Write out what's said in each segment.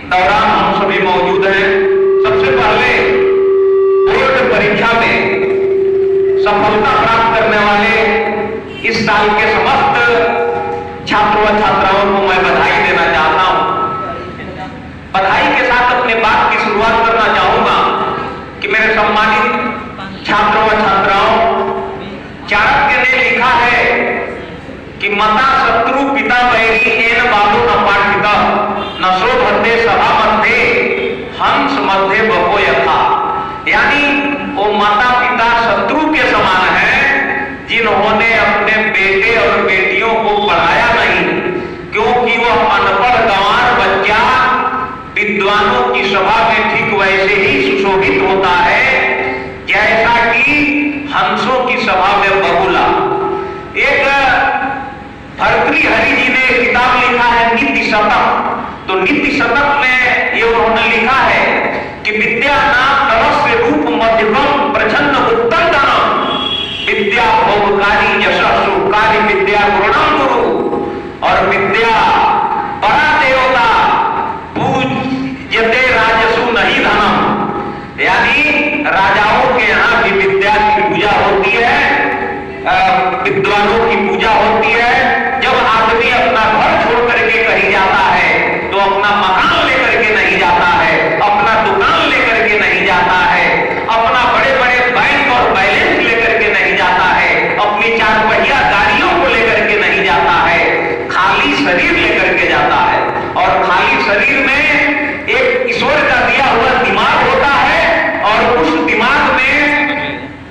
दौरान हम सभी मौजूद हैं। सबसे पहले बोर्ड परीक्षा में सफलता प्राप्त करने वाले इस साल के समस्त छात्रों व छात्राओं को मैं बधाई देना चाहता हूं। बधाई के साथ अपने बात की शुरुआत करना चाहूंगा कि मेरे सम्मानित छात्रों व छात्राओं, चाणक्य ने लिखा है कि मता शत्रु पिता वैरी एन बालो न पाठित न शोभते सभा मध्य हंस मध्य बको यथा। यानी वो माता पिता शत्रु के समान है जिन्होंने अपने बेटे और बेटियों को पढ़ाया नहीं, क्योंकि वह अनपढ़ गंवार बच्चा विद्वानों की सभा में ठीक वैसे ही सुशोभित होता है जैसा कि हंसों की सभा में बहुला। एक भर्तृहरि जी ने किताब लिखा है नीति शतक। तो नीति शतक में ये उन्होंने लिखा है कि विद्या नाम तरस्य रूप मध्यम प्रछन्न उत्तम दानम विद्या भोगकारी यशस्वी विद्या गुरुणाम गुरु। और विद्या बड़ा देवता पूज्यते राजसु नहीं धनम। यानी राजाओं के यहाँ भी विद्या की पूजा होती है, विद्वानों की पूजा होती है। जब आदमी अपना घर छोड़ करके कहीं जाता है तो अपना मकान लेकर के नहीं जाता है, अपना दुकान लेकर के नहीं जाता है, अपना बड़े बड़े बैंक और बैलेंस लेकर के नहीं जाता है, अपनी चार पहिया गाड़ियों को लेकर के नहीं जाता है, खाली शरीर लेकर के जाता है। और खाली शरीर में एक ईश्वर का दिया हुआ दिमाग होता है और उस दिमाग में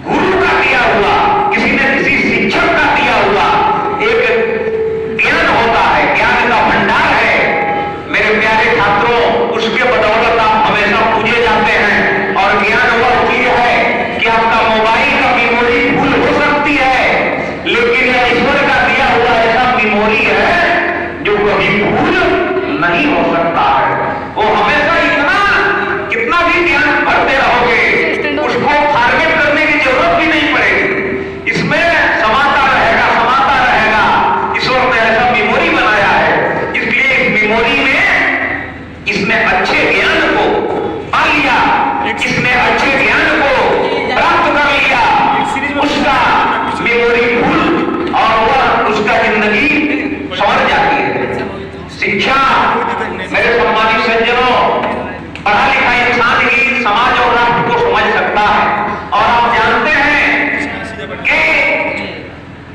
गुरु का दिया हुआ, किसी न किसी शिक्षक का दिया हुआ एक ज्ञान होता है, ज्ञान का भंडार है। मेरे प्यारे छात्रों, उसके बदौलत आप हमेशा पूजे जाते हैं। और ज्ञान वह चीज है कि आपका मोबाइल का मेमोरी फुल हो सकती है, लेकिन यह ईश्वर का दिया हुआ ऐसा मेमोरी है जो कभी भूल नहीं हो सकता है। वो हमेशा इतना कितना भी ज्ञान भरते रहोगे उसको फॉर्मेट करने की जरूरत भी नहीं पड़ेगी, इसमें समाता रहेगा, समाता रहेगा। ईश्वर ने ऐसा मेमोरी बनाया है, इसलिए इस मेमोरी में इसने अच्छे ज्ञान को पा लिया, इसने अच्छे ज्ञान को प्राप्त कर लिया, उसका मेमोरी फुल और वह उसका जिंदगी संवर जाती है। शिक्षा मेरे सम्मानित सज्जनों, पढ़ा लिखा इंसान ही समाज और राष्ट्र को समझ सकता है। और आप जानते हैं कि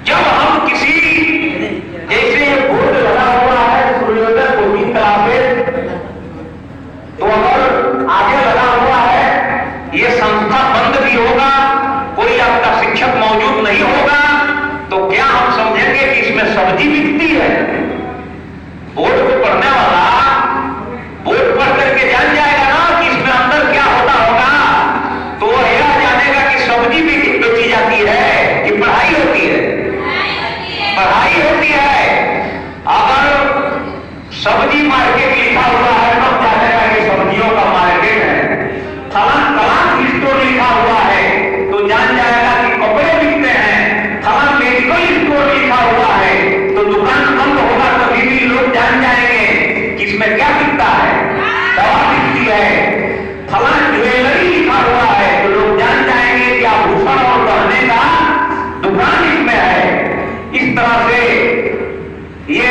जब हम किसी जैसे बोर्ड लगा हुआ है सूर्योदय कोचिंग क्लासेस, तो अगर आगे लगा हुआ है ये संस्था बंद भी होगा, कोई आपका शिक्षक मौजूद नहीं होगा, तो क्या हम समझेंगे कि इसमें सब्जी बिकती है? बोर्ड को पढ़ने वाला बोर्ड पढ़ करके जान जाएगा ना कि इसमें अंदर क्या होता होगा, तो वह यह जानेगा कि सब्जी भी बेची जाती है कि पढ़ाई होती है। पढ़ाई होती है। अगर सब्जी मार्केट लिखा हुआ है तब जानेगा कि सब्जियों का मार्केट है। फलां स्टोर लिखा हुआ है तो जान जाएगा कि कपड़े बिकते हैं। फलां मेडिकल स्टोर लिखा हुआ है तो दुकान बंद होगा, तभी भी लोग जान जाएंगे कि इसमें क्या बिकता है, दवा बिकती है। फलां ज्वेलरी लिखा हुआ है तो लोग जान जाएंगे कि आभूषण और गहने का दुकान इसमें है। इस तरह से ये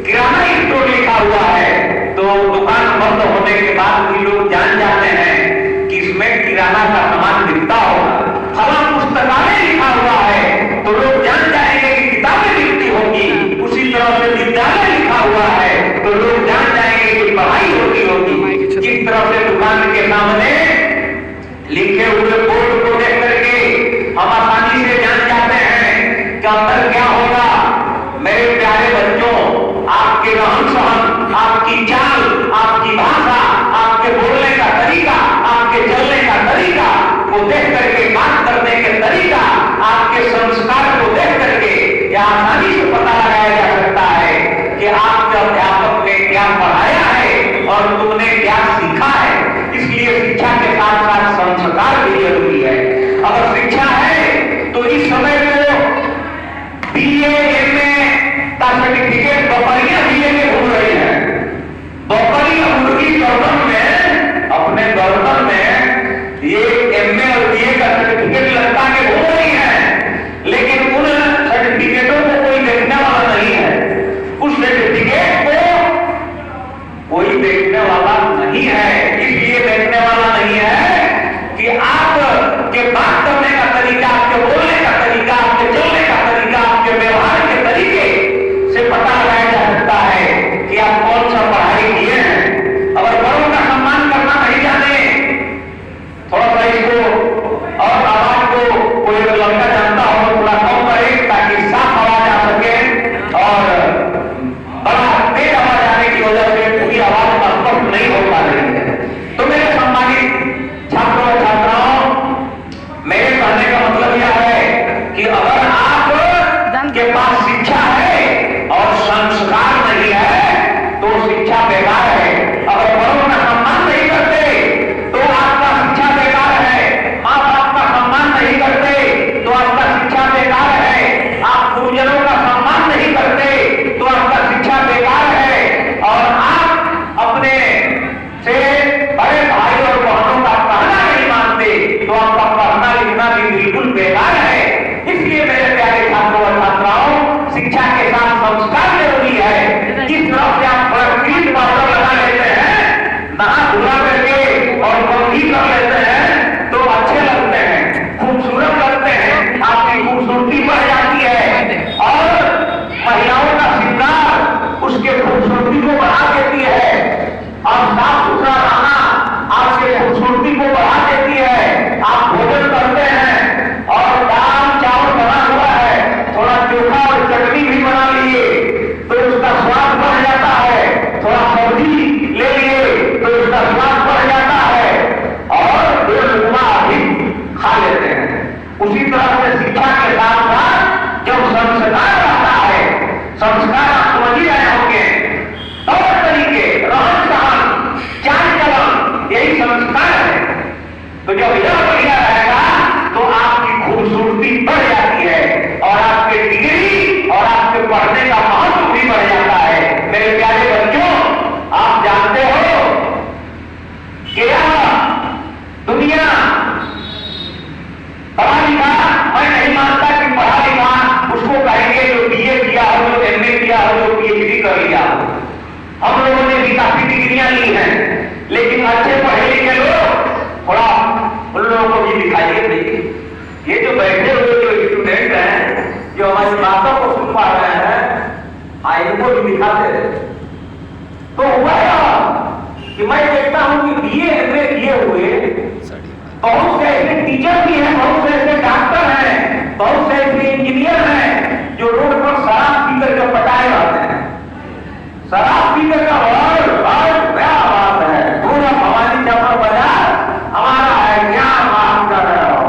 किराना स्टोर लिखा हुआ है तो दुकान बंद होने के बाद भी लोग जान जाते हैं कि इसमें किराना का सामान बिकता होगा। फलां पुस्तकालय लिखा हुआ है तो लोग जान जाएंगे कि किताबें बिकती होगी। उसी तरह से विद्यालय लिखा हुआ है तो लोग जान जाएंगे कि पढ़ाई होती होगी। जिस तरह से दुकान के सामने लिखे हुए बोर्ड को देख करके हम आसानी से जान जाते हैं कि अंदर क्या होगा। मेरे प्यारे बच्चों, आपके रहन सहन, आपकी चाल, आपकी भाषा, आपके बोलने का तरीका, आपके चलने का तरीका को देख करके, बात करने के तरीका, आपके संस्कार को देख करके यह आसानी से पता लगाया जा सकता है कि आपके अध्यापक ने क्या पढ़ाया है और तुमने क्या सीखा है। इसलिए शिक्षा के साथ साथ संस्कार भी जरूरी है। अगर शिक्षा है तो इस समय को BA MA का सर्टिफिकेट बकरियां भी लेके घूम रही है। बकरी मुर्गी के पास शिक्षा है और संस्कार नहीं है तो शिक्षा बेकार है। अगर बड़ों का सम्मान नहीं करते तो आपका शिक्षा बेकार है। माँ बाप का सम्मान नहीं करते तो आपका शिक्षा बेकार है। आप गुरुजनों का सम्मान नहीं करते तो आपका शिक्षा बेकार है। और आप अपने से बड़े भाई और बहनों का कहना नहीं मानते तो आपका पढ़ना लिखना भी बिल्कुल बेकार है। इसलिए मेरे प्यारे छात्रों और छात्राओं, शिक्षा के साथ संस्कार जरूरी है। जिस तरह से आप क्रीम पाउडर लगा लेते हैं, नहा धुला करके और कंघी कर लेते हैं तो अच्छे लगते हैं, खूबसूरत लगते हैं, आपकी खूबसूरती बढ़ जाती है और महिलाओं का श्रृंगार उसके खूबसूरती को बढ़ा देती है और साफ सुथरा रहना आपके खूबसूरती को बढ़ा देती है। आप भोजन करते हैं और दाल चावल बना हुआ है, थोड़ा चोखा और चटनी भी बना लिए तो उसका स्वाद बढ़ जाता है। थोड़ा सब्जी ले लिए तो उसका स्वाद बढ़ जाता है और डेढ़ गुना अधिक खा लेते हैं। उसी तरह से शिक्षा के साथ साथ जब संस्कार रहता है, संस्कार आप समझ ही रहे होंगे, तौर तरीके, रहन सहन, चाल चलन, यही संस्कार है। तो जब यह बढ़िया रहेगा तो आपकी खूबसूरती बढ़ जाती है और आपके डिग्री और आपके पढ़ने का महत्व भी बढ़ जाता है। मेरे प्यारे बच्चों, आप जानते हो कि यह दुनिया पढ़ा लिखा, मैं नहीं मानता कि पढ़ा लिखा उसको कहेंगे जो बीए किया हो, जो एमए किया हो, जो पीएचडी कर लिया हो। हम लोगों ने भी काफी डिग्रियां ली हैं, लेकिन अच्छे पढ़े लिखे लोग थोड़ा उन लोगों को भी दिखाइए। देखिए ये जो बैठे हुए जो स्टूडेंट हैं, जो हमारी बातों को सुन पा रहे हैं, इनको भी दिखाते रहे तो हुआ कि मैं देखता हूं कि बीए एमए किए हुए बहुत से ऐसे टीचर भी हैं, बहुत से ऐसे डॉक्टर हैं, बहुत से ऐसे इंजीनियर हैं जो रोड पर शराब पीकर के पटाए रहते हैं। शराब पीकर का क्या बात है, पूरा भवानी चौक बाजार हमारा है, क्या बात कर रहे हो,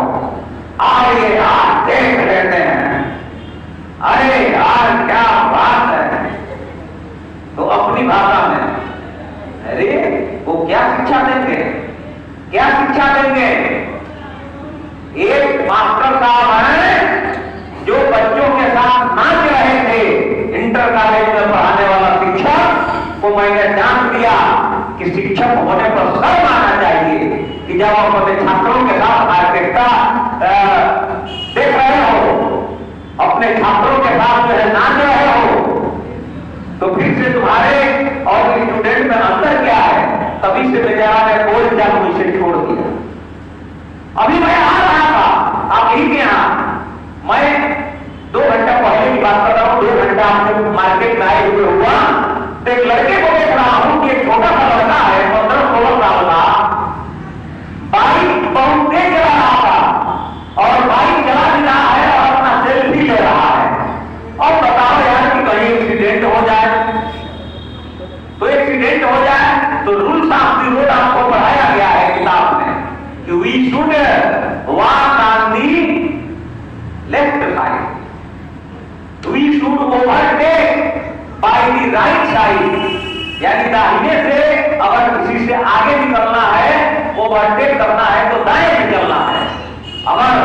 आइए आप देख लेते हैं, अरे यार क्या बात है। तो अपनी भाषा में अरे वो क्या शिक्षा देंगे, क्या शिक्षा देंगे। एक मास्टर साहब हैं जो बच्चों के साथ नाच रहे थे, इंटर कॉलेज में पढ़ाने वाला शिक्षक को मैंने जान दिया कि शिक्षक होने पर शर्म आना चाहिए कि जब आप अपने छात्रों के साथ आर्केस्ट्रा देख रहे हो, अपने छात्रों के साथ जो है नाच रहे हो, तो फिर से तुम्हारे और स्टूडेंट में अंतर क्या है। तभी से बेचारा ने बोल जाकर मुझे छोड़ दिया। अभी मैं आ रहा था आप यही के यहाँ, मैं 2 घंटा पहले की बात कर रहा हूँ, 2 घंटा आपने मार्केट में आए हुए हुआ तो एक लड़के को देख रहा हूँ कि एक छोटा सा लड़का है, 15-16 साल का, बाइक बहुत तेज चला रहा था और बाइक चला भी रहा है और अपना सेल्फी ले रहा है। और बताओ यार कि कहीं एक्सीडेंट हो जाए, तो एक्सीडेंट हो जाए तो रूल्स ऑफ द रोड आपको पढ़ाया गया है किताब में कि we should walk on the left side, we should overtake by the right side, यानी दाहिने से अगर किसी से आगे निकलना है, ओवरटेक करना है तो दाएं में चलना है। अगर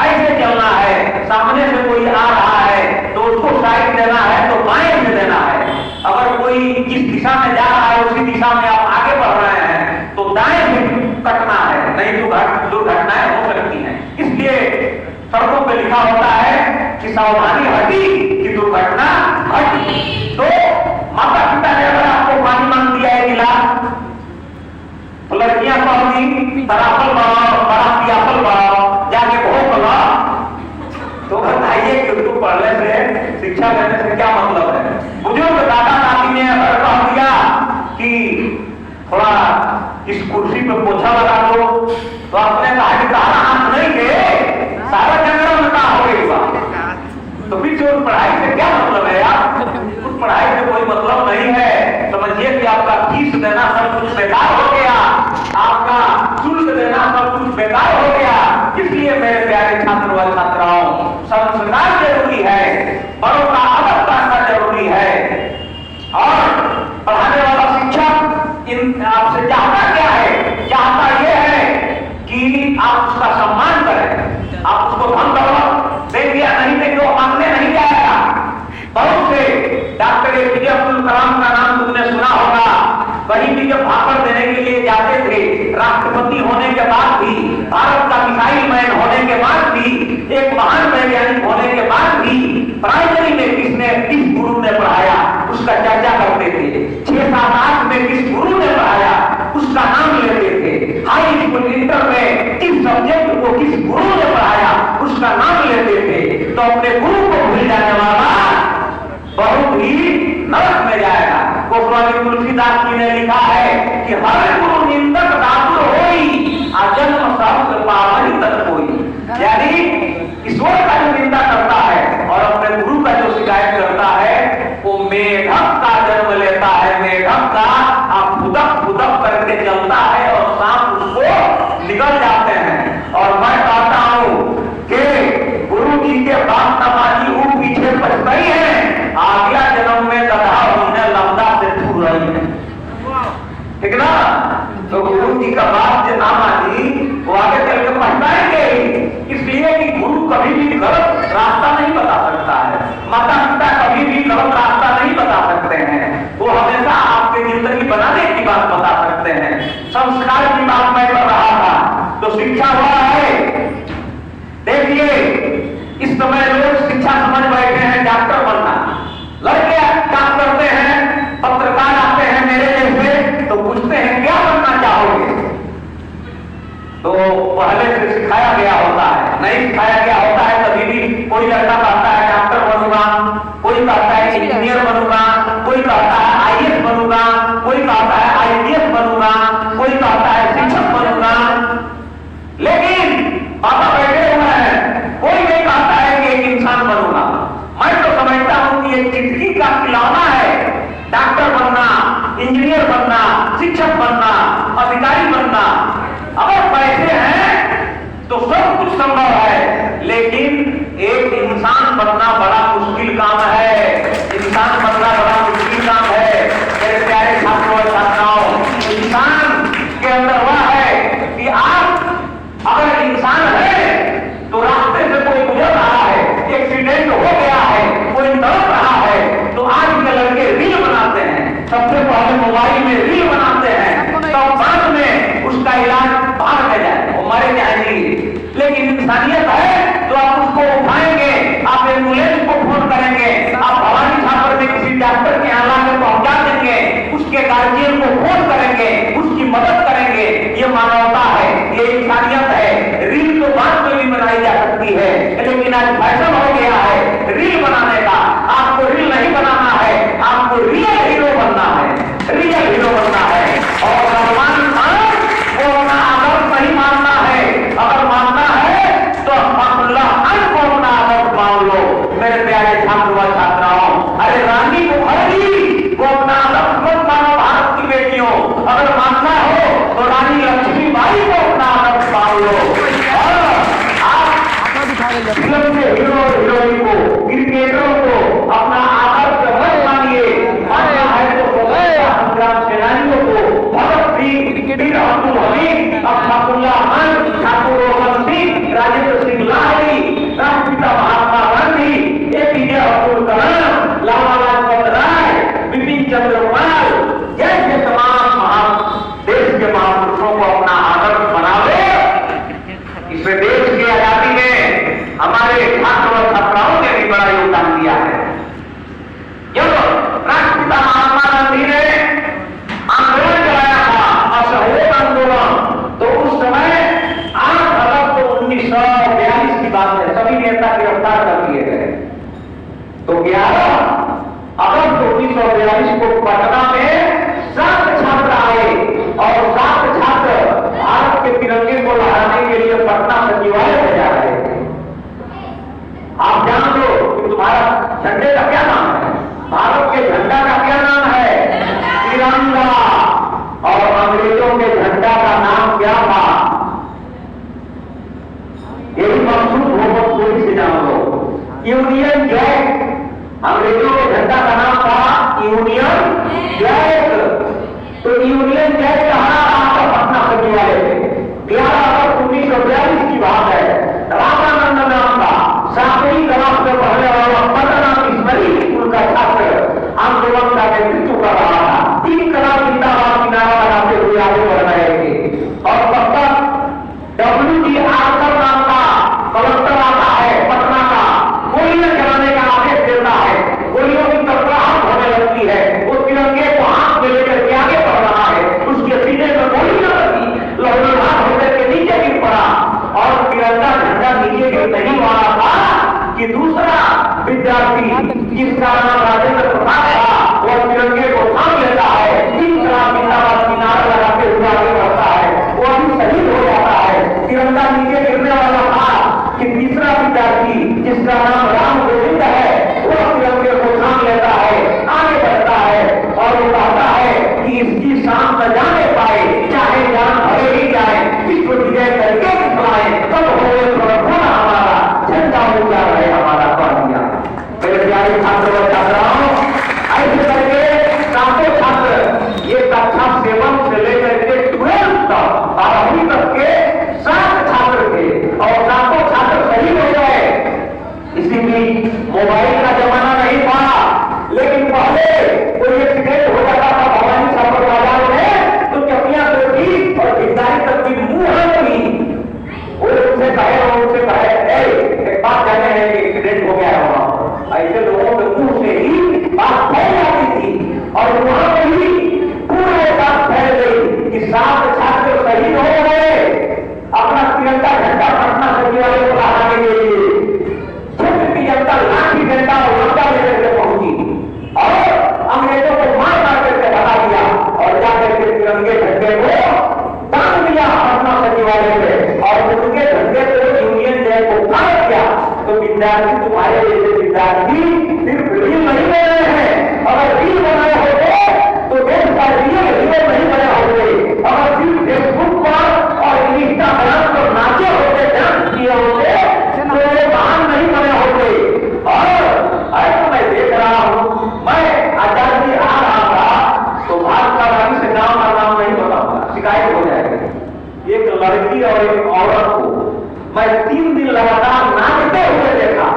ऐसे चलना है, सामने से कोई आ रहा है तो उसको साइड देना है तो बाएं में देना है। अगर कोई जिस दिशा में जा रहा है उसी दिशा में आप आगे बढ़ रहे हैं तो दाएं में कटना है, नहीं तो दुर्घटनाएं हो सकती हैं। इसलिए सड़कों पे लिखा होता है कि सावधानी हटी कि दुर्घटना हटी। तो माता पिता ने अगर आपको पानी मांग दिया है गिलास, तो लड़कियां कहती सराफल बनाओ, बरातियाफल बनाओ, जाके भोग बनाओ, तो बताइए कि उसको पढ़ने से, शिक्षा लेने से क्या मतलब है। बुजुर्ग दादा दादी ने अगर कह दिया कि थोड़ा इस कुर्सी पे पोछा लगा दो, तो आपने कहा कि तारा हाथ नहीं थे, सारा जंगल में कहा हो गई बात। तो फिर उस पढ़ाई से क्या मतलब है यार, उस पढ़ाई से कोई मतलब नहीं है। समझिए कि आपका फीस देना सब कुछ बेकार हो गया, आपका शुल्क देना सब कुछ बेकार हो गया। इसलिए मेरे प्यारे छात्र व छात्राओं, संस्कार जरूरी है। डॉक्टर एपीजे अब्दुल कलाम का नाम तुमने सुना होगा। कहीं भी जब भाषण देने के लिए जाते थे, राष्ट्रपति होने के बाद भी, भारत का मिसाइल मैन होने के बाद भी, एक महान वैज्ञानिक होने के बाद भी प्राइमरी में किस गुरु ने पढ़ाया उसका चर्चा करते थे। 6, 7, 8 में किस गुरु ने पढ़ाया उसका नाम लेते थे। हाई स्कूल इंटर में किस सब्जेक्ट को किस गुरु ने पढ़ाया उसका नाम लेते थे। तो अपने गुरु को भूल जाने वाला बहुत ही नरक में जाएगा। गोस्वामी तुलसीदास जी ने लिखा है कि हर गुरु निंदक दासुर होई, जन्म सहस्र पावनी तक होई। यानी ईश्वर का जो निंदा करता है और अपने गुरु का जो शिकायत करता है वो मेढक का जन्म लेता है। मेढक का फुदक फुदक करके चलता है और सांप उसको निकल जाते हैं। और मैं कहता हूं कि गुरु जी के बाप नमाजी वो पीछे पछताई है, आगला जन्म में गधा उन्हें लंबा से छू रही है, ठीक ना। तो गुरु जी का बाप जो नामाजी वो आगे चल के पछताएंगे, इसलिए कि गुरु कभी भी गलत रास्ता नहीं बता सकता है, माता पिता कभी भी गलत रास्ता नहीं बता सकते हैं। वो हमेशा आपकी जिंदगी बनाने की बात बता सकते हैं। संस्कार की बात मैं कर रहा था तो शिक्षा हुआ है। देखिए इस समय लोग शिक्षा समझ बैठे हैं डॉक्टर बनना, लड़के काम करते हैं, पत्रकार आते हैं मेरे जैसे तो पूछते हैं क्या बनना चाहोगे, तो पहले से सिखाया गया होता है, नहीं सिखाया गया होता है तभी भी कोई लड़का कहता है डॉक्टर बनूंगा, कोई कहता है इंजीनियर बनूंगा, कोई कहता है आईएएस बनूंगा, कोई कहता है आईपीएस बनूंगा, कोई कहता है शिक्षक बनूंगा। लेकिन पापा बैठे हुए हैं, कोई नहीं कहता है कि एक इंसान बनूंगा। मैं तो समझता हूं कि एक जिंदगी का खिलौना है डॉक्टर बनना, इंजीनियर बनना, शिक्षक बनना, अधिकारी बनना। अगर पैसे हैं तो सब कुछ संभव है, लेकिन एक इंसान बनना बड़ा मुश्किल काम है। इंसान बनना बड़ा मुश्किल काम है मेरे प्यारे छात्रों और छात्राओं। इंसान के अंदर वह है कि आप अगर इंसान है तो रास्ते से कोई गुजर रहा है, एक्सीडेंट हो गया है, कोई तड़प रहा है, तो आज के लड़के रील बनाते हैं। सबसे पहले मोबाइल में रील बनाते हैं, तो बाद में उसका इलाज बाहर में जाए, वो मरे जाएंगे। लेकिन इंसानियत है तो आप उसको उठाएंगे, आप एम्बुलेंस को फोन करेंगे, आप भवानी छापर में किसी डॉक्टर के यहाँ लाकर पहुंचा देंगे, उसके गार्जियन को फोन करेंगे, उसकी मदद करेंगे। ये मानवता है, ये इंसानियत है। रील तो बाद में भी बनाई जा सकती है, लेकिन आज फैशन हो गया है रील बनाने का। आपको रील नहीं बनाना है, आपको रियल हीरो बनना है, रियल हीरो बनना है। और भगवान को अपना आदर्श नहीं मानना है, अगर मानना है तो को अपना आदर्श मान लो। मेरे प्यारे छात्र व छात्राओं, अरे रानी मुखर्जी को अपना आदर्श मत मानो। भारत की बेटियों, अगर मानना हो तो रानी लक्ष्मीबाई को अपना आदर्श मान लो। और आप फिल्म के हीरो हीरोइन को, क्रिकेटरों को अपना आदर्श मत मानिए। मानना है तो संग्राम सेनानियों को, भगत सिंह, वीर अब्दुल हमीद, अब्दुल्ला खान, ठाकुर रोशन सिंह, राजेंद्र सिंह लाहिड़ी, राष्ट्रपिता महात्मा गांधी, एपीजे अब्दुल कलाम, लाला लाजपत राय, बिपिन चंद्र पाल जैसे तमाम महान देश के महापुरुषों को अपना आदर्श बना ले। इसमें देश की आजादी में हमारे छात्र और छात्राओं ने भी बड़ा योगदान दिया है। जब राष्ट्रपिता महात्मा गांधी ने आंदोलन चलाया था, असहयोग आंदोलन, तो उस समय 8 अगस्त 1942 की बात है, सभी नेता गिरफ्तार कर दिए गए। तो 11 अगस्त 1942 को पटना में 7 छात्र आए और 7 छात्र भारत के तिरंगे को लहराने के लिए पटना सचिवालय में जा रहे थे। आप जान लो कि तुम्हारा झंडे का क्या नाम है, भारत के झंडा का क्या नाम है, तिरंगा। और अंग्रेजों के झंडा का नाम क्या था, यही मकसूद हो कोई से जान लो, यूनियन जैक। अंग्रेजों के झंडा का नाम था यूनियन जैक। तो यूनियन जैक कहा आपका पटना सचिवालय में 11 अगस्त 1942 की बात है। रामानंद नाम का 7वीं क्लास में पढ़ने वाला पटना मिशनरी स्कूल का छात्र विद्यार्थी जिसका नाम राजेंद्र प्रसाद था, वह तिरंगे को थाम लेता है, जिंदाबाद की नारा लगाते हुए आगे बढ़ता है, वो अभी शहीद हो जाता है। तिरंगा नीचे गिरने वाला था कि तीसरा विद्यार्थी जिसका नाम राम गोविंद है, वह तिरंगे को थाम लेता है, आगे बढ़ता है और वो कहता है कि इसकी शान न जाने पाए, चाहे जान भले ही जाए, विश्व विजय करके दिखलाए, तब होए प्रभुना हमारा झंडा ऊंचा रहे हमारा पानिया। मेरे प्यारे छात्र व छात्राओं, ऐसे करके सातों छात्र ये कक्षा 7 से लेकर के 12 तक 12वीं तक के 7 छात्र थे और सातों छात्र शहीद हो गए। इसी बीच मोबाइल का जमाना नहीं था, लेकिन पहले कोई एक्सीडेंट हो जाता था भवानी सागर बाजार में तो चपियां तो थी और भिखारी तक की मुंह हुई, उनसे कहे एक बात कहने हैं कि एक्सीडेंट हो गया है वहां, ऐसे लोगों के मुंह से ही बात फैल जाती थी और वहां पर ही पूरे बात फैल गई कि 7 छात्र शहीद हो गए अपना तिरंगा झंडा पटना सचिवालय को लहराने के लिए। क्षेत्र की जनता लाठी डंडा और लंका लेकर के पहुंची और अंग्रेजों को मार मार करके भगा दिया और जाकर के तिरंगे झंडे को टांग दिया पटना सचिवालय में और उनके झंडे को यूनियन जैक को फाड़ दिया। तो विद्यार्थी, तुम्हारे जैसे विद्यार्थी सिर्फ रील नहीं बने रहे हैं, अगर रील बनाए होते तो देश का रियल हीरो नहीं बने होते, अगर सिर्फ फेसबुक पर और इंस्टाग्राम पर नाचे होते, डांस किए होते तो ये महान नहीं बने होते। और ऐसा मैं देख रहा हूं, मैं आचार्य जी आ रहा था तो भाजपा वाली से नाम नहीं बताऊंगा, शिकायत हो जाएगी। एक लड़की और एक औरत को मैं 3 दिन लगातार नाचते हुए देखा,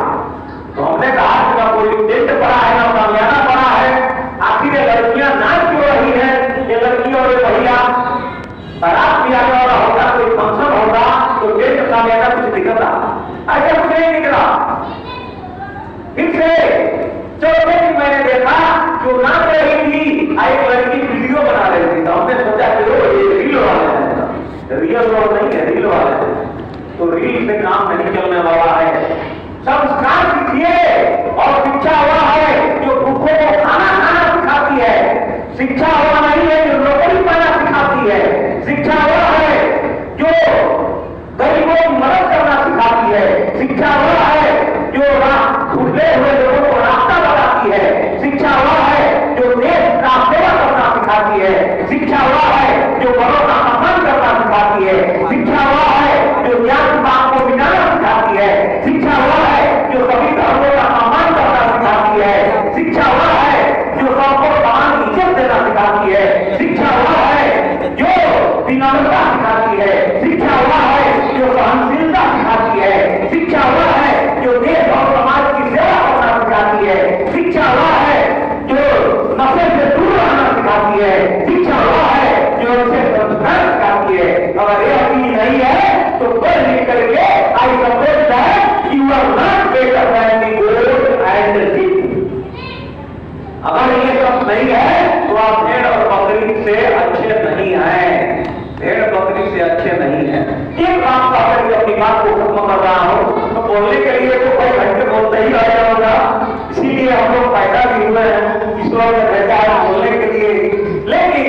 तो हमने कहा कि ना कोई टेंट पड़ा है ना सामियाना पड़ा है, आखिर ये लड़कियां नाच क्यों रही है? ये लड़की और ये महिला बारात भी आने वाला होता, कोई फंक्शन होता तो टेंट सामियाना कुछ दिखता, ऐसा कुछ नहीं निकला। फिर से चौथे दिन मैंने देखा जो नाच रही थी, एक लड़की वीडियो बना रही थी, तो हमने सोचा कि ये रील वाले हैं, रियल लोग नहीं है, रील वाले हैं, तो रील से काम नहीं चलने वाला है। संस्कार सीखिए और शिक्षा हुआ है जो भूखों को खाना सिखाती है, शिक्षा हुआ नहीं है जो नौकरी पाना सिखाती है, शिक्षा हुआ है जो गरीबों की मदद करना सिखाती है, शिक्षा हुआ है जो भूले हुए लोगों को रास्ता बताती है, शिक्षा हुआ है जो देश का सेवा करना सिखाती है, शिक्षा हुआ है जो बड़ों का सम्मान करना सिखाती है, शिक्षा हुआ है जो ज्ञान बात को मिटाना सिखाती है, शिक्षा हुआ है जो सभी धर्मों का सम्मान करना सिखाती है, शिक्षा हुआ है जो सबको समान इज्जत देना सिखाती है, शिक्षा हुआ है जो विनम्रता सिखाती है, शिक्षा हुआ है जो सहनशीलता सिखाती है, शिक्षा हुआ है जो देश और समाज की सेवा करना सिखाती है, शिक्षा हुआ है जो नशे से दूर रहना सिखाती है, शिक्षा हुआ है जो अच्छे संस्कार सिखाती है। अगर ये चीज नहीं है तो पढ़ लिख करके I suppose that you are not better than the gold and silver. अगर ये सब नहीं है तो आप भेड़ और बकरी से अच्छे नहीं हैं, भेड़ बकरी से अच्छे नहीं हैं। एक बात कहकर के अपनी बात को खत्म कर रहा हूं, तो बोलने के लिए तो कई घंटे बोलते ही रह जाऊंगा, इसीलिए हम लोग पैदा भी हुए हैं ईश्वर ने भेजा है बोलने के लिए। लेकिन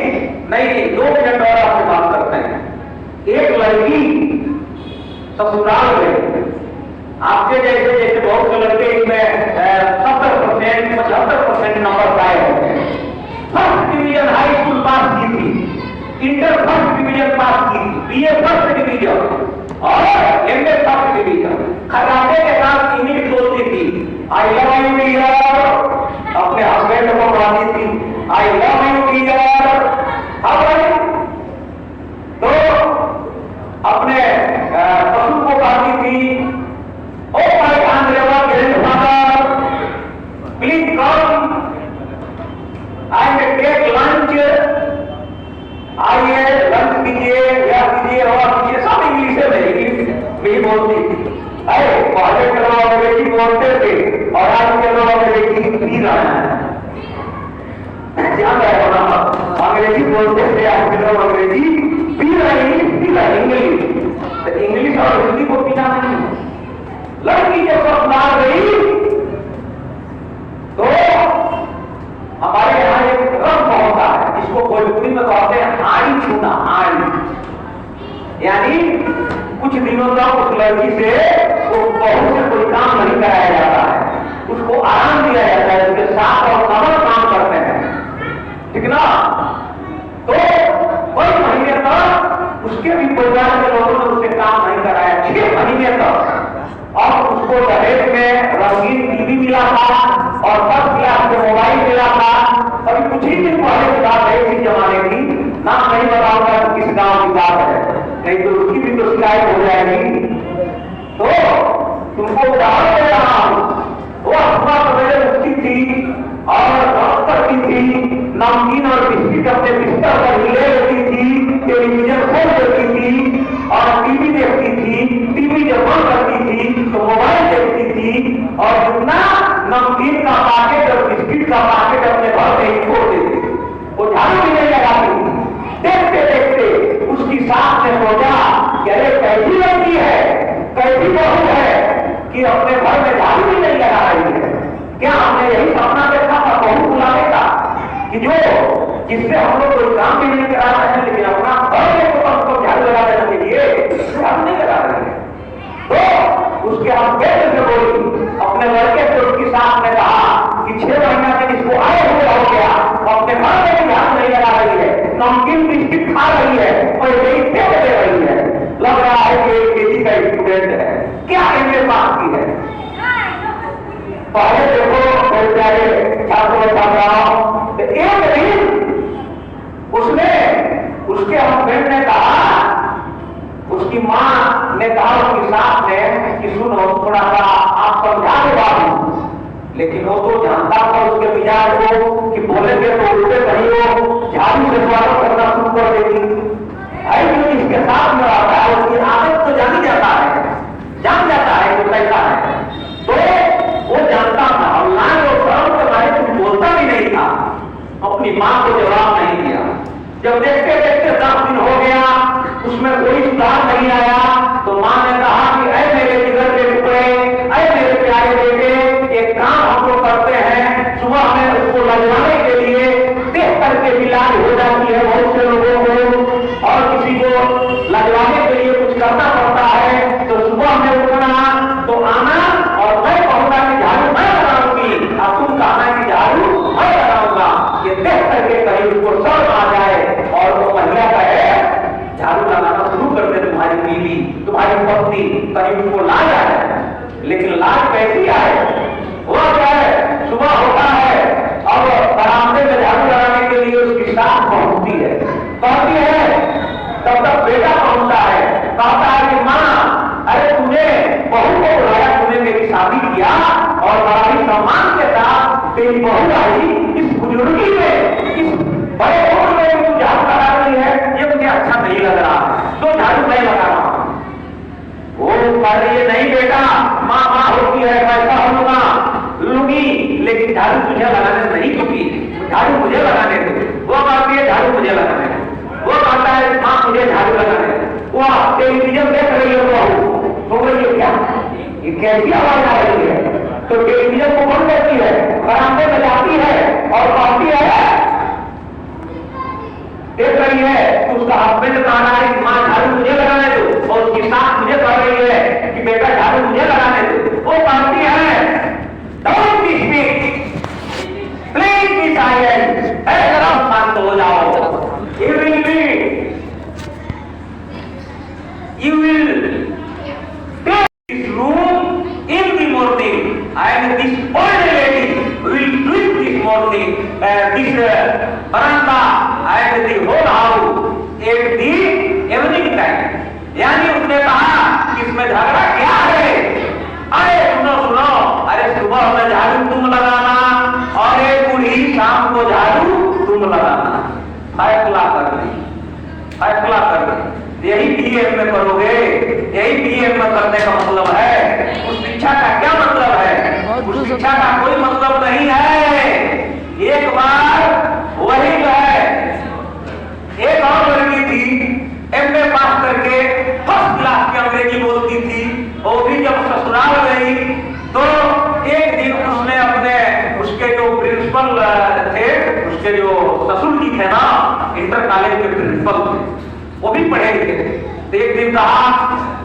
नहीं, 2 मिनट और आपसे बात करते हैं। एक लड़की ससुराल में आपके जैसे बहुत से लड़के इसमें 70% 75% नंबर पाए होते हैं। फर्स्ट डिवीजन हाई स्कूल पास की थी, इंटर फर्स्ट डिवीजन पास की थी, बीए फर्स्ट डिवीजन और एमए फर्स्ट डिवीजन। खजाने के साथ इंग्लिश बोलती थी, आई लव यू डियर, अपने हस्बैंड को बुलाती थी, आई लव यू डियर। तो अपने ससुर को कहती थी, oh my grandfather please come, I will take lunch, आइए लंच कीजिए या कीजिए और कीजिए, सब इंग्लिश में बोलती थी। अरे पहले के लोग अंग्रेजी बोलते थे और आज के लोग अंग्रेजी पी रहे हैं, अंग्रेजी बोलते थे, आज के लोग अंग्रेजी पी रहे इंग्लिश और हिंदी को पीना नहीं। लड़की जब मार गई लड़की से वो बहू से कोई काम नहीं कराया जाता है, उसको आराम दिया जाता है, उसके साथ और कमर काम करते हैं, ठीक ना। तो कई महीने तक उसके भी परिवार के लोगों ने उससे काम नहीं कराया, 6 महीने तक। और उसको दहेज में रंगीन टीवी मिला था और 10 क्लास के मोबाइल मिला था। अभी कुछ ही दिन पहले की बात है, इसी जमाने की, नाम नहीं बताऊंगा किस गांव की बात है, नहीं तो उसकी भी तो शिकायत हो जाएगी। तो तुमको उदाहरण दे रहा हूं, वो अफवाह सवेरे उठती थी और बात करती थी, नमकीन और बिस्किट अपने बिस्तर पर ले लेती थी, टेलीविजन खोल देती थी और टीवी देखती थी, टीवी जब बंद करती थी तो मोबाइल देखती थी और जितना नमकीन का पैकेट और बिस्किट का पैकेट अपने घर में ही छोड़ देती थी, वो झाड़ू भी नहीं लगाती थी। देखते देखते उसकी सास ने सोचा कि अरे कैसी लड़की है, कैसी बहू है कि अपने घर में झाड़ू भी नहीं लगा रही है। क्या हमने यही सपना देखा था बहू बुलाने का कि जो जिससे हम लोग कोई काम भी नहीं करा रहे हैं, लेकिन अपना घर में तो कम से कम झाड़ू लगा देने के लिए झाड़ू नहीं लगा रहे हैं। तो उसके हम कैसे से बोली अपने लड़के से, उसकी सास ने कहा कि 6 महीना से इसको आए हुए हो गया, अपने घर में भी झाड़ू नहीं लगा रही है, नमकीन बिस्किट खा रही है और यही फेंक दे रही है। लग रहा है कि एक केजी का स्टूडेंट है, क्या एमए पास की है। पहले देखो मेरे प्यारे छात्रों छात्राओं, एक दिन उसने उसके हस्बैंड ने कहा, उसकी मां ने कहा उसकी सास ने कि सुनो थोड़ा सा आप समझा दो बाबू, लेकिन वो तो जानता था उसके मिजाज को कि बोलेंगे तो उल्टे कहीं वो झाड़ू से स्वागत करना शुरू कर देगी। इसके साथ में रहता है, उसकी आदत तो जान जाता है तो कैसा है, तो वो जानता था और लाल और शर्म के बारे में बोलता भी नहीं था, अपनी मां को जवाब नहीं दिया। जब देखते देखते 10 दिन हो गया, उसमें कोई सुधार नहीं आया, तो मां ने कहा कि ऐ मेरे जिगर के टुकड़े, ऐ मेरे प्यारे बेटे, एक काम हम लोग करते हैं, सुबह में उसको लगवाने के लिए देख करके इलाज हो जाती है बहुत से लोगों को, और किसी को लगवाने के लिए कुछ करना पड़ता है, तो सुबह में उठना तो आना और मैं कहूंगा कि झाड़ू मैं लगाऊंगी और तुम कहना कि झाड़ू मैं लगाऊंगा। ये देख करके कहीं उसको शर्म आ जाए और वो महिला कहे झाड़ू लगाना शुरू कर दे तुम्हारी बीवी, तुम्हारी पत्नी, कहीं उसको लाज आए। लेकिन लाज कैसी आए, वो क्या है, सुबह होता है और बरामदे में झाड़ू लगाने के लिए उसकी सास पहुंचती है, कहती है, तब तक बेटा पहुंचता है, कहता है कि मां अरे तुमने बहू को बुलाया, तुमने मेरी शादी किया और बड़ा ही सम्मान के साथ तेरी बहू आई, इस बुजुर्गी में, इस बड़े उम्र में तू झाड़ू लगा रही है, ये मुझे अच्छा नहीं लग रहा, तो झाड़ू नहीं लगा रहा। वो कह रही है नहीं बेटा, माँ होती है, पैसा लूंगी, लेकिन झाड़ू तुझे लगाने नहीं दूंगी, झाड़ू मुझे लगाने दो। वो कहती है झाड़ू मुझे लगाने दो, वो कहता है माँ मुझे झाड़ू लगाने दो। वो टेलीविजन देख रही है, तो ये क्या, ये कैसी आवाज आ रही है, तो टेलीविजन को बंद करती है, बरामदे में जाती है और कहती है, देख रही है उसका हस्बैंड कह रहा है कि माँ झाड़ू मुझे लगाने दो, और उसकी सास मुझे कह रही है कि बेटा झाड़ू मुझे लगाने दो। वो कहती है don't be speak, please be silent, जरा शांत हो जाओ, you will take this room in the morning and this old lady will drink this morning this veranda and the whole house at the evening time। यानी उसने कहा कि इसमें झगड़ा क्या है, अरे सुनो, अरे सुबह में झाड़ू तुम लगाना और एक बूढ़ी शाम को झाड़ू तुम लगाना, फैसला कर दी। यही बीएम में करोगे, यही बीएम में करने का मतलब है। उस शिक्षा का क्या मतलब है, उस शिक्षा का कोई मतलब नहीं है। एक बार वही जो है, एक और लड़की थी एमए पास करके फर्स्ट क्लास की अंग्रेजी बोलती थी, वो भी जब ससुराल गई तो एक दिन उसने अपने उसके जो प्रिंसिपल थे, उसके जो ससुर जी थे ना, इंटर कॉलेज के प्रिंसिपल थे, वो भी पढ़े लिखे थे। एक दिन कहा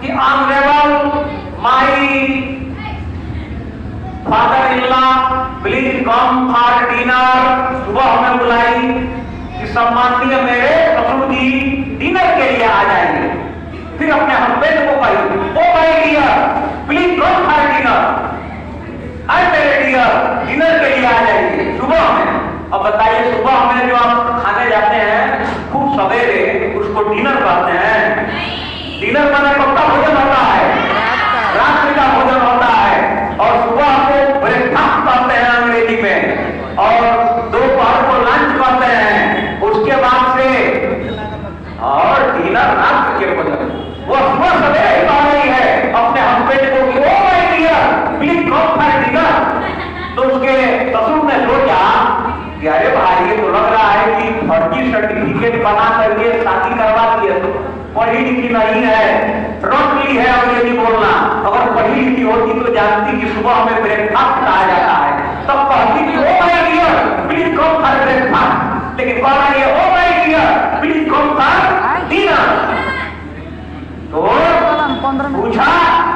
कि honourable my father in law please come for dinner. सुबह हमें बुलाई कि सम्माननीय मेरे ससुर जी डिनर के लिए आ जाएंगे। फिर अपने हस्बैंड को कही, oh my dear please come for dinner, अरे मेरे डियर डिनर के लिए आ जाइए सुबह में। अब बताइए सुबह में जो आप खाने जाते हैं खूब सवेरे, उसको डिनर कहते हैं? डिनर माने पक्का भोजन होता है, रात्रि का भोजन होता है। और सुबह को ब्रेकफास्ट कहते हैं अंग्रेजी में, और दोपहर को लंच कहते हैं, उसके बाद से और डिनर रात के भोजन। वो सुबह सवेरे ही कह रही है अपने हस्बैंड को कि oh my dear please come for dinner. तो उसके ससुर ने सोचा कि अरे भाई ये तो लग रहा है कि फर्जी सर्टिफिकेट बना करके शादी करवा दिए, तो पढ़ी लिखी नहीं है, रटली है अंग्रेजी बोलना। अगर पढ़ी लिखी होती तो जानती कि सुबह हमें ब्रेकफास्ट कहा जाता है, तब कहती कि oh my dear please come for breakfast. लेकिन कह रही है oh my dear please come for dinner. तो पूछा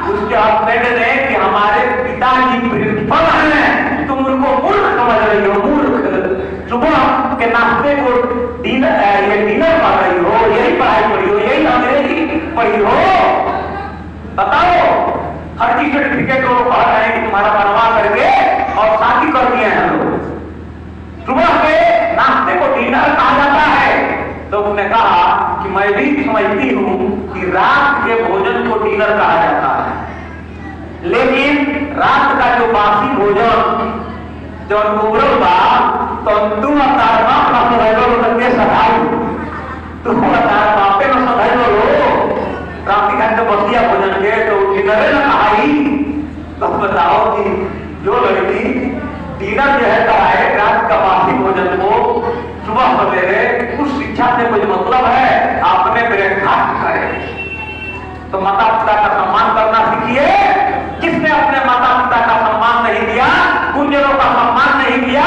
उसके हस्बैंड ने कि हमारे पिताजी प्रिंसिपल हैं, तुम उनको मूर्ख समझ रही हो, मूर्ख। सुबह के नाश्ते को डिनर पढ़ रही हो, यही पढ़ाई पढ़ी हो, यही अंग्रेजी पढ़ी हो। बताओ फर्जी सर्टिफिकेट को कह रहे हैं कि तुम्हारा बनवा करके और शादी कर दिए हैं लोग। सुबह के नाश्ते को डिनर कहा जाता है। तो उसने कहा कि मैं भी समझती हूँ कि रात के भोजन को डिनर कहा जाता है, लेकिन रात का जो बासी भोजन जो उगल बा तो तुम तार बाप ना सदैव करके सदाई, तुम तार बापे ना सदैव लो रात का तो बसिया भोजन के तो डिनर ना खाई। तो बताओ कि जो लड़की डिनर जो है कराए रात का बासी भोजन को सुबह सवेरे, उस शिक्षा से कोई मतलब है? आपने ब्रेकफास्ट करे। तो माता पिता का सम्मान करना सीखिए। जिसने अपने माता पिता का सम्मान नहीं दिया, गुरुजनों का सम्मान नहीं दिया,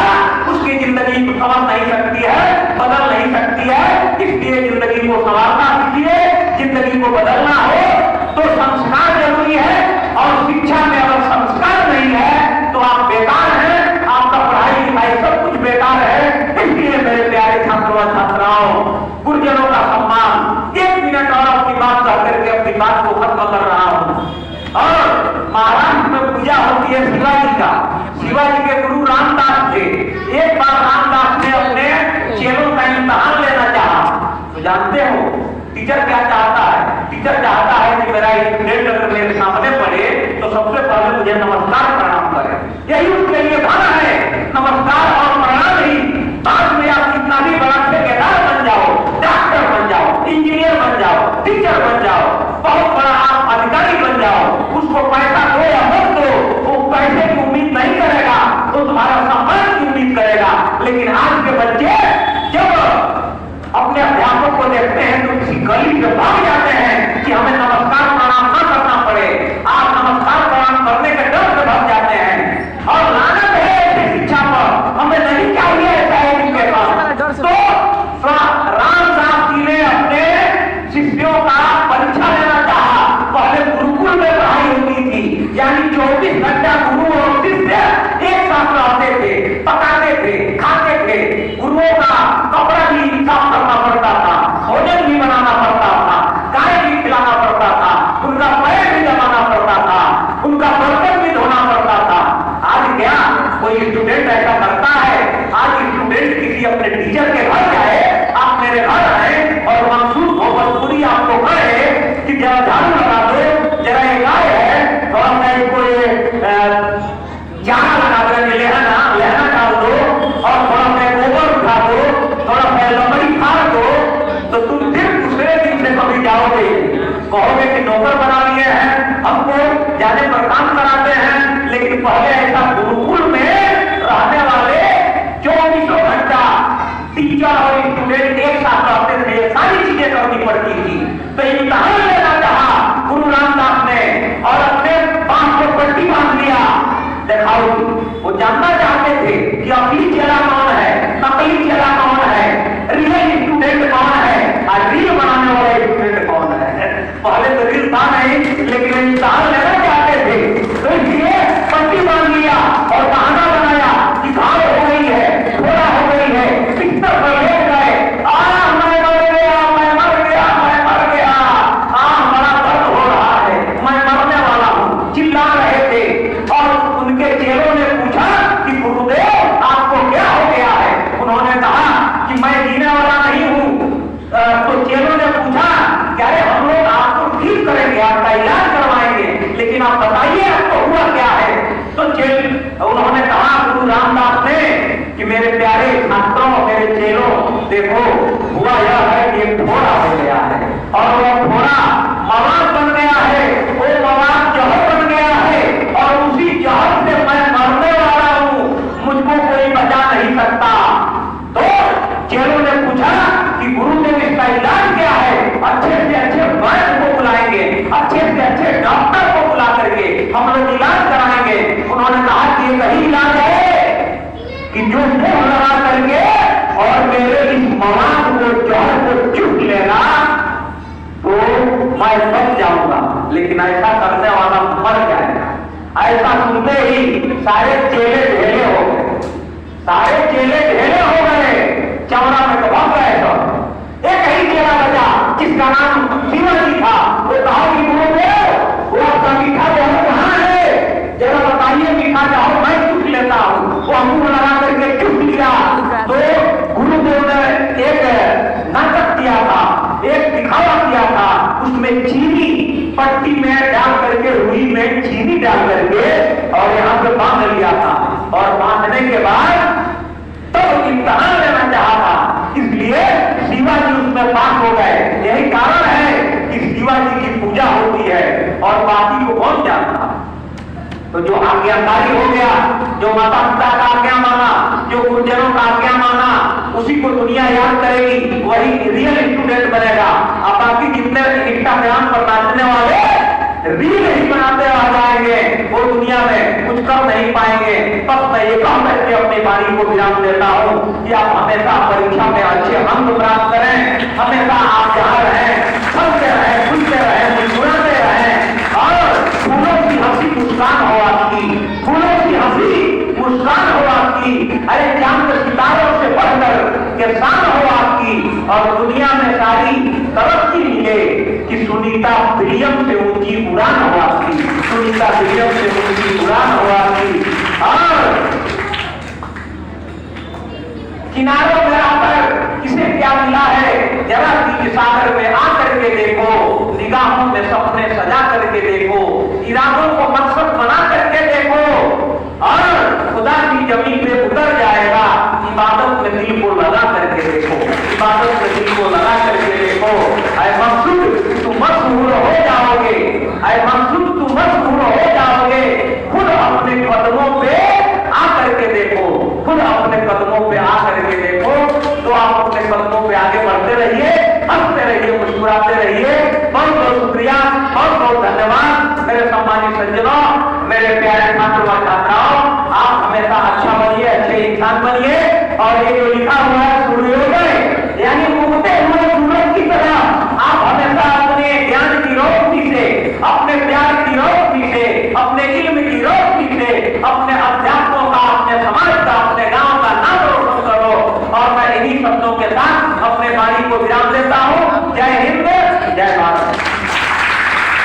उसकी जिंदगी को समझ नहीं सकती है, बदल नहीं सकती है। इसलिए जिंदगी को संवारना सीखिए। जिंदगी को बदलना हो तो संस्कार जरूरी है, और शिक्षा में अगर संस्कार नहीं है तो आप बेकार हैं, आपका पढ़ाई लिखाई सब कुछ बेकार है। इसलिए मेरे प्यारे छात्रों और छात्राओं, गुरुजनों का सम्मान। 1 मिनट और अपनी बात कह करके अपनी बात को खत्म कर रहा हूं। और महाराष्ट्र में पूजा होती है शिवाजी का। शिवाजी के गुरु रामदास थे। एक बार रामदास ने अपने चेलों का इम्तिहान लेना चाहा। तो जानते हो टीचर क्या चाहता है? टीचर चाहता है कि मेरा स्टूडेंट अगर मेरे सामने पढ़े तो सबसे पहले मुझे नमस्कार प्रणाम करे। यही उसके लिए भाना है, नमस्कार और प्रणाम ही। बाद में आप कितना भी बड़ा ठेकेदार बन जाओ, डॉक्टर बन जाओ, इंजीनियर बन जाओ, टीचर बन जाओ, बहुत बड़ा आप अधिकारी बन जाओ, उसको पैसा दो या मत दो, वो पैसे की उम्मीद नहीं करेगा, वो तुम्हारा सम्मान की उम्मीद करेगा। लेकिन आज के बच्चे जब अपने अध्यापक को देखते हैं तो किसी गली में भाग जाते हैं कि हमें नमस्कार प्रणाम न करना पड़े। आप नमस्कार प्रणाम करने के डर से भाग जाते हैं। और लानत है ऐसी शिक्षा पर, हमें नहीं चाहिए ऐसा एजुकेशन। तो रामदास जी ने अपने शिष्यों का परीक्षा लेना चाहा। पहले गुरुकुल में पढ़ाई होती थी, यानी 24 घंटा गुरु और शिष्य एक साथ रहते थे, पकाते थे, खाते थे। गुरुओं का कपड़ा भी साफ करना पड़ता था, भोजन भी बनाना पड़ता था, गाय भी खिलाना पड़ता था, उनका पैर भी दबाना पड़ता था, उनका बर्तन भी धोना पड़ता था। आज क्या कोई स्टूडेंट ऐसा करता है? आज स्टूडेंट किसी अपने टीचर के घर जाए, आप मेरे घर आए और मनसूख हो मजबूरी आपको कहे कि जरा झाड़ू लगा दो, जरा ये गाय है तो हमने इसको चारा लगा दो, लहना डाल दो और थोड़ा सा गोबर उठा दो, थोड़ा सा लकड़ी फाड़ दो, तो तुम फिर दूसरे दिन से कभी जाओगे, कहोगे कि नौकर बना लिए हैं, हमको जाने पर काम कराते हैं। लेकिन पहले ऐसा गुरुकुल में रहने वाले 24 घंटा टीचर और स्टूडेंट एक साथ रहते थे, सारी चीजें करनी पड़ती थी। तो इम्तिहान लेना चाहा गुरु रामदास ने और अपने बाप को पट्टी बांध लिया। दिखाओ, वो जानना चाहते थे कि असली चेला कौन है, नकली चेला कौन है, रियल स्टूडेंट कौन है और रील बनाने वाला स्टूडेंट कौन है। कि जो मुंह लगा करके और मेरे इस मवाद को जहर को चुप लेगा तो मैं बच जाऊंगा, लेकिन ऐसा करने वाला मर जाएगा। ऐसा सुनते ही सारे चेले ढेले हो गए, सारे चेले ढेले हो गए, चमड़ा में कबाब गए। सब एक ही चेला बचा जिसका नाम शिवाजी था। वो कहा कि गुरुदेव वो आपका मीठा जहर कहाँ है, जरा बताइए, मीठा जहर मैं चुप लेता हूँ। वो मुंह लगा करके चुप लिया। तो गुरुदेव ने एक नाटक किया था, एक दिखावा किया था, उसमें चीनी पट्टी में डाल करके, रुई में चीनी डाल करके और यहाँ पे बांध लिया था। और बांधने के बाद तब इम्तिहान लेना चाहा था, इसलिए शिवाजी उसमें पास हो गए। यही कारण है कि शिवाजी की पूजा होती है और बाकी को कौन जानता। तो जो आज्ञाकारी हो गया, जो माता पिता का आज्ञा माना, जो गुरुजनों का आज्ञा माना, उसी को दुनिया याद करेगी, वही रियल स्टूडेंट बनेगा। अब बाकी जितने इंस्टाग्राम पर नाचने वाले रील ही बनाते रह जाएंगे, वो दुनिया में कुछ कर नहीं पाएंगे। बस मैं ये कह करके अपनी वाणी को विराम देता हूँ कि आप हमेशा परीक्षा में अच्छे अंक प्राप्त करें, हमेशा आप जहाँ रहें हंसते रहें, खुलते रहें, मुस्कुराते रहें और फूलों की हंसी मुस्कान हो आपकी, फूलों की हंसी मुस्कान हो आपकी। अरे चांद सितारों से बढ़कर के शान हो आपकी और दुनिया में सारी तरक्की मिले कि सुनीता विलियम से ऊंची उड़ान हो आपकी, सुनीता विलियम से ऊंची उड़ान हो आपकी। और किनारों में आकर किसे क्या मिला है, जरा बीच सागर में आकर के देखो, निगाहों में सपने सजा करके देखो, इरादों को मकसद बना करके देखो और खुदा की जमीन पे उतर जाएगा। इबादत में दिल को लगा करके देखो, इबादत में दिल को लगा करके देखो। ऐ मकसूद तुम मशहूर हो जाओगे, ऐ मकसूद तुम मशहूर हो जाओगे। खुद अपने कदमों पे आकर के देखो, खुद अपने कदमों पे आकर के देखो, तो आप अपने कदमों पे आगे बढ़ते रहिए, हंसते रहिए, मुस्कुराते रहिए। बहुत बहुत शुक्रिया, बहुत बहुत धन्यवाद मेरे सम्मानित सज्जनों, मेरे प्यारे छात्र व छात्राओं। आप हमेशा अच्छा बनिए, अच्छे इंसान बनिए और ये जो लिखा हुआ